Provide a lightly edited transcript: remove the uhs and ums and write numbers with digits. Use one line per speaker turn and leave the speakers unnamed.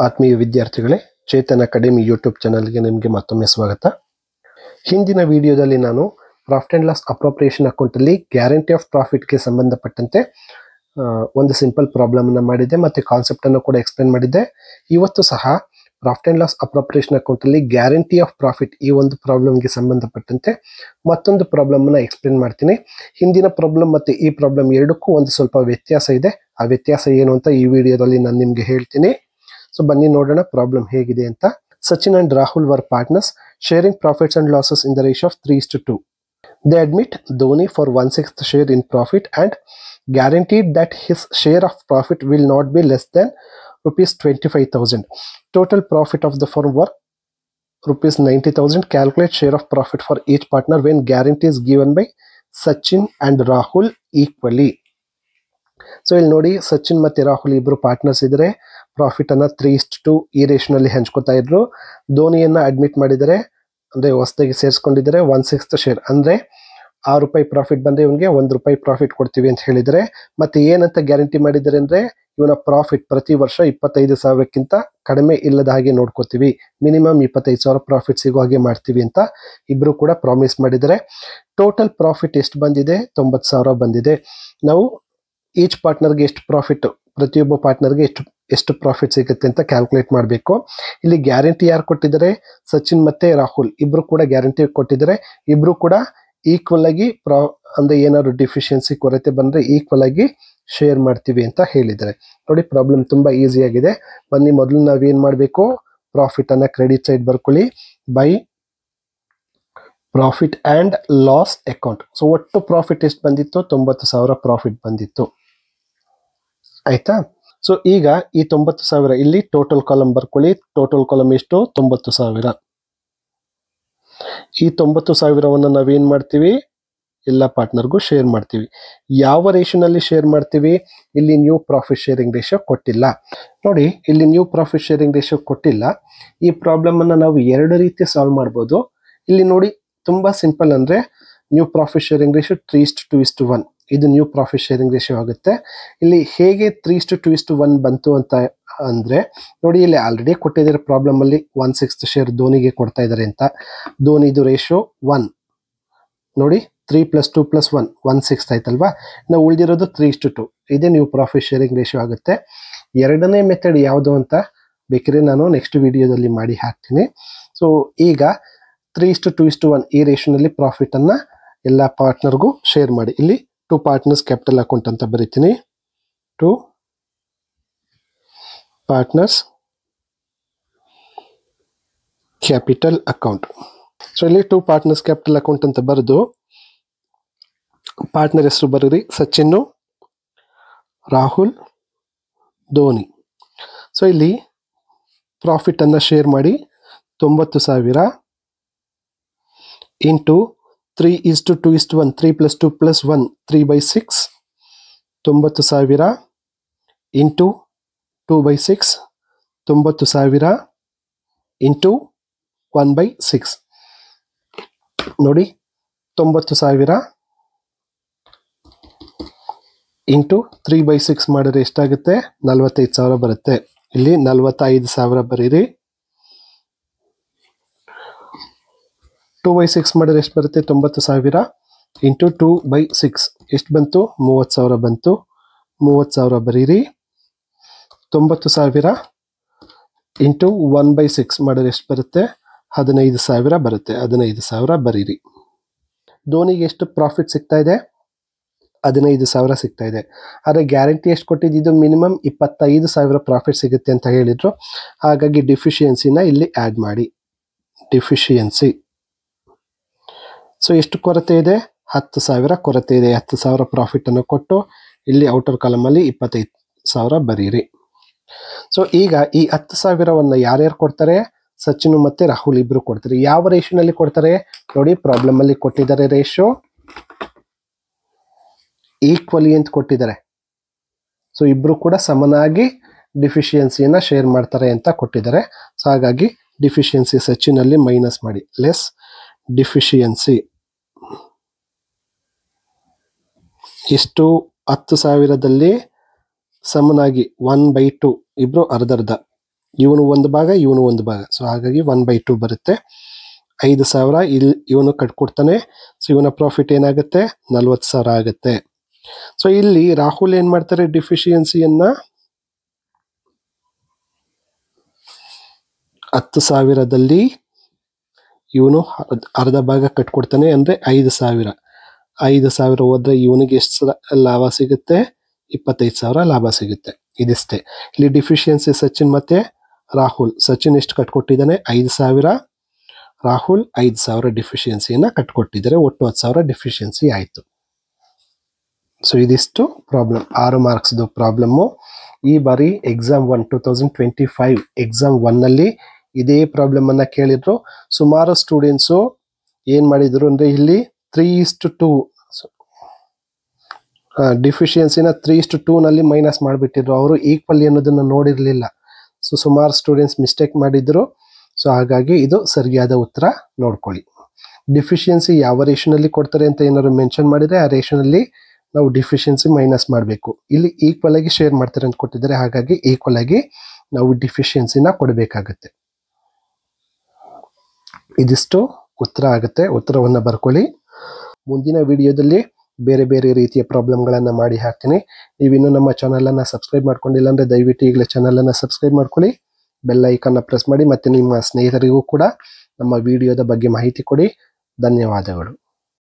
ಆತ್ಮೀಯ ವಿದ್ಯಾರ್ಥಿಗಳೇ, Chetan academy YouTube ಚಾನಲ್ಗೆ ನಿಮಗೆ ಮತ್ತೊಮ್ಮೆ ಸ್ವಾಗತ. ಹಿಂದಿನ ವಿಡಿಯೋದಲ್ಲಿ ನಾನು ಪ್ರಾಫಿಟ್ ಅಂಡ್ ಲಾಸ್ ಅಪ್ರೋಪ್ರಿಯೇಷನ್ ಅಕೌಂಟಲ್ಲಿ ಗ್ಯಾರಂಟಿ ಆಫ್ ಪ್ರಾಫಿಟ್ಗೆ ಸಂಬಂಧಪಟ್ಟಂತೆ ಒಂದು ಸಿಂಪಲ್ ಪ್ರಾಬ್ಲಮ್ ಅನ್ನು ಮಾಡಿದ್ದೆ ಮತ್ತು ಕಾನ್ಸೆಪ್ಟ್ ಅನ್ನು ಕೂಡ ಎಕ್ಸ್ಪ್ಲೇನ್ ಮಾಡಿದ್ದೆ. ಇವತ್ತು ಸಹ ಪ್ರಾಫಿಟ್ ಅಂಡ್ ಲಾಸ್ ಅಪ್ರೋಪ್ರಿಯೇಷನ್ ಅಕೌಂಟಲ್ಲಿ ಗ್ಯಾರಂಟಿ ಆಫ್ ಪ್ರಾಫಿಟ್ ಈ ಒಂದು ಪ್ರಾಬ್ಲಮ್ಗೆ ಸಂಬಂಧಪಟ್ಟಂತೆ ಮತ್ತೊಂದು ಪ್ರಾಬ್ಲಮ್ ಅನ್ನು ಎಕ್ಸ್ಪ್ಲೇನ್ ಮಾಡ್ತೀನಿ. ಹಿಂದಿನ ಪ್ರಾಬ್ಲಮ್ ಮತ್ತು ಈ ಪ್ರಾಬ್ಲಮ್ ಎರಡಕ್ಕೂ ಒಂದು ಸ್ವಲ್ಪ ವ್ಯತ್ಯಾಸ ಇದೆ. ಆ ವ್ಯತ್ಯಾಸ ಏನು ಅಂತ ಈ ವಿಡಿಯೋದಲ್ಲಿ ನಾನು ನಿಮಗೆ ಹೇಳ್ತೀನಿ. ಸೊ ಬನ್ನಿ ನೋಡೋಣ ಪ್ರಾಬ್ಲಮ್ ಹೇಗಿದೆ ಅಂತ. Sachin and Rahul were partners, sharing profits and losses in the ratio of 3:2. They admit Dhoni for 1/6 share in profit and guaranteed that his share of profit will not be less than rupees 25,000. Total profit of the firm were rupees 90,000. Calculate share of profit for each partner when guarantee is given by Sachin and Rahul equally. So ಇಲ್ಲಿ ನೋಡಿ, ಸಚಿನ್ ಮತ್ತೆ ರಾಹುಲ್ ಇಬ್ರು partners ಇದ್ರೆ profit ಅನ್ನ 3:2 ಈ ರೇಷಿಯೋನಲ್ಲಿ ಹಂಚ್ಕೋತಾ ಇದ್ರು. ಧೋನಿಯನ್ನ admit ಮಾಡಿದರೆ ಅಂದ್ರೆ ಹೊಸದಾಗಿ ಸೇರಿಸ್ಕೊಂಡಿದ್ದಾರೆ 1/6 ಶೇರ್ ಅಂದ್ರೆ ₹6 ಪ್ರಾಫಿಟ್ ಬಂದ್ರೆ ಇವನ್ಗೆ ₹1 ಪ್ರಾಫಿಟ್ ಕೊಡ್ತೀವಿ ಅಂತ ಹೇಳಿದರೆ. ಮತ್ತೆ ಏನಂತ ಗ್ಯಾರಂಟಿ ಮಾಡಿದ್ದಾರೆ ಅಂದ್ರೆ ಇವನ ಪ್ರಾಫಿಟ್ ಪ್ರತಿ ವರ್ಷ 25,000ಕ್ಕಿಂತ ಕಡಿಮೆ ಇಲ್ಲದ ಹಾಗೆ ನೋಡ್ಕೋತೀವಿ, ಮಿನಿಮಮ್ 25,000 ಪ್ರಾಫಿಟ್ ಸಿಗೋ ಹಾಗೆ ಮಾಡ್ತೀವಿ ಅಂತ ಇಬ್ರು ಕೂಡ ಪ್ರಾಮಿಸ್ ಮಾಡಿದ್ದಾರೆ. ಟೋಟಲ್ ಪ್ರಾಫಿಟ್ ಎಷ್ಟು ಬಂದಿದೆ? 90,000 ಬಂದಿದೆ. ನಾವು ಈಚ್ ಪಾರ್ಟ್ನರ್ಗೆ ಎಷ್ಟು ಪ್ರಾಫಿಟ್, ಪ್ರತಿಯೊಬ್ಬ ಪಾರ್ಟ್ನರ್ಗೆ ಎಷ್ಟು ಪ್ರಾಫಿಟ್ ಸಿಗುತ್ತೆ ಅಂತ ಕ್ಯಾಲ್ಕುಲೇಟ್ ಮಾಡಬೇಕು. ಇಲ್ಲಿ ಗ್ಯಾರಂಟಿ ಯಾರು ಕೊಟ್ಟಿದ್ದಾರೆ? ಸಚಿನ್ ಮತ್ತೆ ರಾಹುಲ್ ಇಬ್ರು ಕೂಡ ಗ್ಯಾರಂಟಿ ಕೊಟ್ಟಿದ್ದಾರೆ. ಇಬ್ರು ಕೂಡ ಈಕ್ವಲ್ ಆಗಿ ಅಂದ್ರೆ ಏನಾದ್ರು ಡಿಫಿಷಿಯನ್ಸಿ ಕೊರತೆ ಬಂದ್ರೆ ಈಕ್ವಲ್ ಆಗಿ ಶೇರ್ ಮಾಡ್ತೀವಿ ಅಂತ ಹೇಳಿದ್ದಾರೆ. ನೋಡಿ, ಪ್ರಾಬ್ಲಮ್ ತುಂಬಾ ಈಸಿ ಆಗಿದೆ. ಬನ್ನಿ ಮೊದಲು ನಾವೇನ್ ಮಾಡಬೇಕು, ಪ್ರಾಫಿಟ್ ಅನ್ನ ಕ್ರೆಡಿಟ್ ಸೈಡ್ ಬರ್ಕೊಳ್ಳಿ by profit and loss account. So ಒಟ್ಟು ಪ್ರಾಫಿಟ್ ಎಷ್ಟು ಬಂದಿತ್ತು? 90,000 ಪ್ರಾಫಿಟ್ ಬಂದಿತ್ತು. ಆಯ್ತಾ? ಸೊ ಈಗ ಈ 90,000 ಇಲ್ಲಿ ಟೋಟಲ್ ಕಾಲಮ್ ಬರ್ಕೊಳ್ಳಿ. ಟೋಟಲ್ ಕಾಲಮ್ ಎಷ್ಟು? 90,000. ಈ 90,000 ನಾವೇನ್ ಮಾಡ್ತೀವಿ? ಎಲ್ಲ ಪಾರ್ಟ್ನರ್ಗೂ ಶೇರ್ ಮಾಡ್ತೀವಿ. ಯಾವ ರೇಷಿಯೋನಲ್ಲಿ ಶೇರ್ ಮಾಡ್ತೀವಿ? ಇಲ್ಲಿ ನ್ಯೂ ಪ್ರಾಫಿಟ್ ಶೇರಿಂಗ್ ರೇಷಿಯೋ ಕೊಟ್ಟಿಲ್ಲ. ನೋಡಿ, ಇಲ್ಲಿ ನ್ಯೂ ಪ್ರಾಫಿಟ್ ಶೇರಿಂಗ್ ರೇಷಿಯೋ ಕೊಟ್ಟಿಲ್ಲ. ಈ ಪ್ರಾಬ್ಲಮ್ ಅನ್ನ ನಾವು ಎರಡು ರೀತಿ ಸಾಲ್ವ್ ಮಾಡ್ಬೋದು. ಇಲ್ಲಿ ನೋಡಿ, ತುಂಬಾ ಸಿಂಪಲ್ ಅಂದ್ರೆ ನ್ಯೂ ಪ್ರಾಫಿಟ್ ಶೇರಿಂಗ್ ರೇಷಿಯೋ 3:2:1 ಇದು ನ್ಯೂ ಪ್ರಾಫಿಟ್ ಶೇರಿಂಗ್ ರೇಷಿಯೋ ಆಗುತ್ತೆ. ಇಲ್ಲಿ ಹೇಗೆ 3:2:1 ಬಂತು ಅಂತ ಅಂದ್ರೆ, ನೋಡಿ ಇಲ್ಲಿ ಆಲ್ರೆಡಿ ಕೊಟ್ಟಿದ್ದಾರೆ ಪ್ರಾಬ್ಲಮ್ ಅಲ್ಲಿ 1/6 ಶೇರ್ ಧೋನಿಗೆ ಕೊಡ್ತಾ ಇದ್ದಾರೆ ಅಂತ. ಧೋನಿದು ರೇಷಿಯೋ 1. ನೋಡಿ, 3 + 2 + 1 1/6 ಆಯ್ತಲ್ವಾ. ನಾವು ಉಳಿದಿರೋದು 3:2. ಇದೇ ನ್ಯೂ ಪ್ರಾಫಿಟ್ ಶೇರಿಂಗ್ ರೇಷಿಯೋ ಆಗುತ್ತೆ. ಎರಡನೇ ಮೆಥಡ್ ಯಾವುದು ಅಂತ ಬೇಕಿದ್ರೆ ನಾನು ನೆಕ್ಸ್ಟ್ ವಿಡಿಯೋದಲ್ಲಿ ಮಾಡಿ ಹಾಕ್ತೀನಿ. ಸೊ ಈಗ 3:2:1 ಈ ರೇಷಿಯೋನಲ್ಲಿ ಪ್ರಾಫಿಟ್ ಅನ್ನ ಎಲ್ಲ ಪಾರ್ಟ್ನರ್ಗೂ ಶೇರ್ ಮಾಡಿ. ಇಲ್ಲಿ 2 ಪಾರ್ಟ್ನರ್ಸ್ ಕ್ಯಾಪಿಟಲ್ ಅಕೌಂಟ್ ಅಂತ ಬರೀತೀನಿ. 2 ಪಾರ್ಟ್ನರ್ಸ್ ಕ್ಯಾಪಿಟಲ್ ಅಕೌಂಟ್. ಸೊ ಇಲ್ಲಿ 2 ಪಾರ್ಟ್ನರ್ಸ್ ಕ್ಯಾಪಿಟಲ್ ಅಕೌಂಟ್ ಅಂತ ಬರೆದು ಪಾರ್ಟ್ನರ್ ಹೆಸರು ಬರೀರಿ. ಸಚಿನ್, ರಾಹುಲ್, ಧೋನಿ. ಸೊ ಇಲ್ಲಿ ಪ್ರಾಫಿಟ್ ಅನ್ನ ಶೇರ್ ಮಾಡಿ 90,000 ಇಂಟು 3:2:1 3 + 2 + 1 3/6 90,000 ಇಂಟು 2/6 90,000 ಇಂಟು 1/6. ನೋಡಿ, 90,000 ಇಂಟು 3/6 ಮಾಡಿದ್ರೆ ಎಷ್ಟಾಗುತ್ತೆ? 45,000 ಬರುತ್ತೆ. ಇಲ್ಲಿ 45,000 ಬರೀರಿ. 2/6 ಮಾಡಿದ್ರೆ ಎಷ್ಟು ಬರುತ್ತೆ? 90,000 ಇಂಟು 2/6 ಎಷ್ಟು ಬಂತು? 30,000 ಬಂತು. 30,000 ಬರೀರಿ. 90,000 ಇಂಟು 1/6 ಮಾಡಿದ್ರೆ ಎಷ್ಟು ಬರುತ್ತೆ? 15,000 ಬರುತ್ತೆ. 15,000 ಬರೀರಿ. ಧೋನಿಗೆ ಎಷ್ಟು ಪ್ರಾಫಿಟ್ ಸಿಗ್ತಾ ಇದೆ? 15,000 ಸಿಗ್ತಾ ಇದೆ. ಆದರೆ ಗ್ಯಾರಂಟಿ ಎಷ್ಟು ಕೊಟ್ಟಿದ್ದು? ಮಿನಿಮಮ್ 25,000 ಪ್ರಾಫಿಟ್ ಸಿಗುತ್ತೆ ಅಂತ ಹೇಳಿದ್ರು. ಹಾಗಾಗಿ ಡಿಫಿಷಿಯನ್ಸಿನ ಇಲ್ಲಿ ಆ್ಯಡ್ ಮಾಡಿ. ಡಿಫಿಷಿಯನ್ಸಿ ಸೊ ಎಷ್ಟು ಕೊರತೆ ಇದೆ? 10,000 ಕೊರತೆ ಇದೆ. 10,000 ಪ್ರಾಫಿಟ್ ಅನ್ನು ಕೊಟ್ಟು ಇಲ್ಲಿ ಔಟರ್ ಕಾಲಮ್ ಅಲ್ಲಿ 25,000 ಬರೀರಿ. ಸೊ ಈಗ ಈ 10,000 ಯಾರ್ಯಾರು ಕೊಡ್ತಾರೆ? ಸಚಿನ್ ಮತ್ತೆ ರಾಹುಲ್ ಇಬ್ರು ಕೊಡ್ತಾರೆ. ಯಾವ ರೇಷಿಯೋನಲ್ಲಿ ಕೊಡ್ತಾರೆ? ನೋಡಿ, ಪ್ರಾಬ್ಲಮ್ ಅಲ್ಲಿ ಕೊಟ್ಟಿದ್ದಾರೆ ರೇಷಿಯೋ ಈಕ್ವಲಿ ಅಂತ ಕೊಟ್ಟಿದ್ದಾರೆ. ಸೊ ಇಬ್ರು ಕೂಡ ಸಮನಾಗಿ ಡಿಫಿಷಿಯನ್ಸಿಯನ್ನ ಶೇರ್ ಮಾಡ್ತಾರೆ ಅಂತ ಕೊಟ್ಟಿದ್ದಾರೆ. ಸೊ ಹಾಗಾಗಿ ಡಿಫಿಷಿಯನ್ಸಿ ಸಚಿನ್ ಅಲ್ಲಿ ಮೈನಸ್ ಮಾಡಿ. ಲೆಸ್ ಡಿಫಿಷಿಯನ್ಸಿ ಎಷ್ಟು? 10,000ದಲ್ಲಿ ಸಮನಾಗಿ 1/2 ಇಬ್ರು ಅರ್ಧರ್ಧ ಇವನು ಒಂದು ಭಾಗ ಇವನು ಒಂದು ಭಾಗ, ಸೊ ಹಾಗಾಗಿ 1/2 ಬರುತ್ತೆ. 5,000 ಇಲ್ಲಿ ಇವನು ಕಟ್ಕೊಡ್ತಾನೆ, ಸೊ ಇವನ ಪ್ರಾಫಿಟ್ ಏನಾಗುತ್ತೆ 40,000 ಆಗುತ್ತೆ. ಸೊ ಇಲ್ಲಿ ರಾಹುಲ್ ಏನ್ ಮಾಡ್ತಾರೆ, ಡಿಫಿಷಿಯನ್ಸಿಯನ್ನ 10,000ದಲ್ಲಿ ಇವನು ಅರ್ಧ ಭಾಗ ಕಟ್ಕೊಡ್ತಾನೆ, ಅಂದ್ರೆ 5,000. 5,000 ಹೋದ್ರೆ ಇವನಿಗೆ ಎಷ್ಟು ಲಾಭ ಸಿಗುತ್ತೆ, 25,000 ಲಾಭ ಸಿಗುತ್ತೆ. ಇದಿಷ್ಟೇ. ಇಲ್ಲಿ ಡಿಫಿಷಿಯನ್ಸಿ ಸಚಿನ್ ಮತ್ತೆ ರಾಹುಲ್. ಸಚಿನ್ ಎಷ್ಟು ಕಟ್ಕೊಟ್ಟಿದ್ದಾನೆ 5,000, ರಾಹುಲ್ 5,000 ಡಿಫಿಷಿಯನ್ಸಿಯನ್ನ ಕಟ್ಕೊಟ್ಟಿದ್ದಾರೆ. ಒಟ್ಟು 10,000 ಡಿಫಿಷಿಯನ್ಸಿ ಆಯ್ತು. ಸೊ ಇದಿಷ್ಟು ಪ್ರಾಬ್ಲಮ್, 6 ಮಾರ್ಕ್ಸ್ದು ಪ್ರಾಬ್ಲಮ್ಮು. ಈ ಬಾರಿ ಎಕ್ಸಾಮ್ 1 2025 ಎಕ್ಸಾಮ್ 1ನಲ್ಲಿ ಇದೇ ಪ್ರಾಬ್ಲಮ್ ಅನ್ನ ಕೇಳಿದ್ರು. ಸುಮಾರು ಸ್ಟೂಡೆಂಟ್ಸು ಏನ್ ಮಾಡಿದ್ರು ಅಂದ್ರೆ ಇಲ್ಲಿ 3:2 ಡಿಫಿಷಿಯನ್ಸಿನ 3:2 ನಲ್ಲಿ ಮೈನಸ್ ಮಾಡಿಬಿಟ್ಟಿದ್ರು. ಅವರು ಈಕ್ವಲ್ ಅನ್ನೋದನ್ನ ನೋಡಿರ್ಲಿಲ್ಲ. ಸೊ ಸುಮಾರು ಸ್ಟೂಡೆಂಟ್ಸ್ ಮಿಸ್ಟೇಕ್ ಮಾಡಿದ್ರು. ಸೊ ಹಾಗಾಗಿ ಇದು ಸರಿಯಾದ ಉತ್ತರ ನೋಡ್ಕೊಳ್ಳಿ. ಡಿಫಿಷಿಯನ್ಸಿ ಯಾವ ರೇಷನಲ್ಲಿ ಕೊಡ್ತಾರೆ ಅಂತ ಏನಾದ್ರು ಮೆನ್ಷನ್ ಮಾಡಿದ್ರೆ ಆ ರೇಷನಲ್ಲಿ ನಾವು ಡಿಫಿಷಿಯನ್ಸಿ ಮೈನಸ್ ಮಾಡಬೇಕು. ಇಲ್ಲಿ ಈಕ್ವಲ್ ಆಗಿ ಶೇರ್ ಮಾಡ್ತಾರೆ ಅಂತ ಕೊಟ್ಟಿದ್ದಾರೆ, ಹಾಗಾಗಿ ಈಕ್ವಲ್ ಆಗಿ ನಾವು ಡಿಫಿಷಿಯನ್ಸಿನ ಕೊಡಬೇಕಾಗತ್ತೆ. ಇದಿಷ್ಟು ಉತ್ತರ ಆಗುತ್ತೆ. ಉತ್ತರವನ್ನ ಬರ್ಕೊಳ್ಳಿ. ಮುಂದಿನ ವಿಡಿಯೋದಲ್ಲಿ ಬೇರೆ ಬೇರೆ ರೀತಿಯ ಪ್ರಾಬ್ಲಮ್ಗಳನ್ನು ಮಾಡಿ ಹಾಕ್ತೀನಿ. ನೀವಿನ್ನೂ ನಮ್ಮ ಚಾನಲನ್ನು ಸಬ್ಸ್ಕ್ರೈಬ್ ಮಾಡ್ಕೊಂಡಿಲ್ಲ ಅಂದರೆ ದಯವಿಟ್ಟು ಈಗಲೇ ಚಾನಲನ್ನು ಸಬ್ಸ್ಕ್ರೈಬ್ ಮಾಡ್ಕೊಳ್ಳಿ. ಬೆಲ್ ಐಕಾನ್ನ ಪ್ರೆಸ್ ಮಾಡಿ, ಮತ್ತು ನಿಮ್ಮ ಸ್ನೇಹಿತರಿಗೂ ಕೂಡ ನಮ್ಮ ವಿಡಿಯೋದ ಬಗ್ಗೆ ಮಾಹಿತಿ ಕೊಡಿ. ಧನ್ಯವಾದಗಳು.